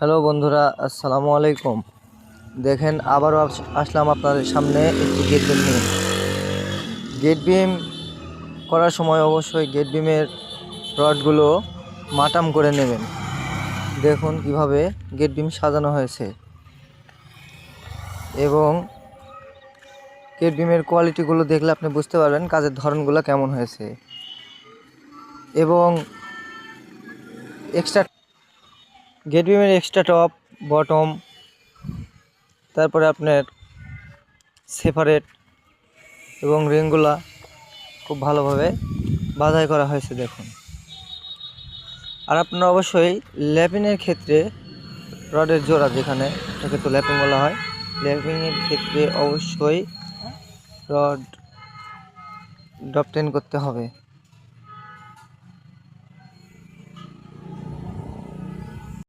Hello বন্ধুরা, আসসালামু আলাইকুম। দেখেন, আবারও আসলাম আপনাদের সামনে একটি গেট বিম নিয়ে। গেট বিম করার সময় অবশ্যই গেট বিমের রডগুলো মাটাম করে নেবেন। দেখুন কিভাবে গেট বিম সাজানো হয়েছে এবং গেট বিমের কোয়ালিটিগুলো দেখলে আপনি বুঝতে পারবেন কাজের ধরনগুলো কেমন হয়েছে। এবং এক্সট্রা গেট বিমের এক্সট্রা টপ, বটম, তারপরে আপনার সেপারেট এবং রিংগুলা খুব ভালোভাবে বাছাই করা হয়েছে দেখুন। আর আপনারা অবশ্যই ল্যাপিংয়ের ক্ষেত্রে রডের জোড়া, যেখানে এটাকে তো ল্যাপিং বলা হয়, ল্যাপিংয়ের ক্ষেত্রে অবশ্যই রড ডপটেন করতে হবে।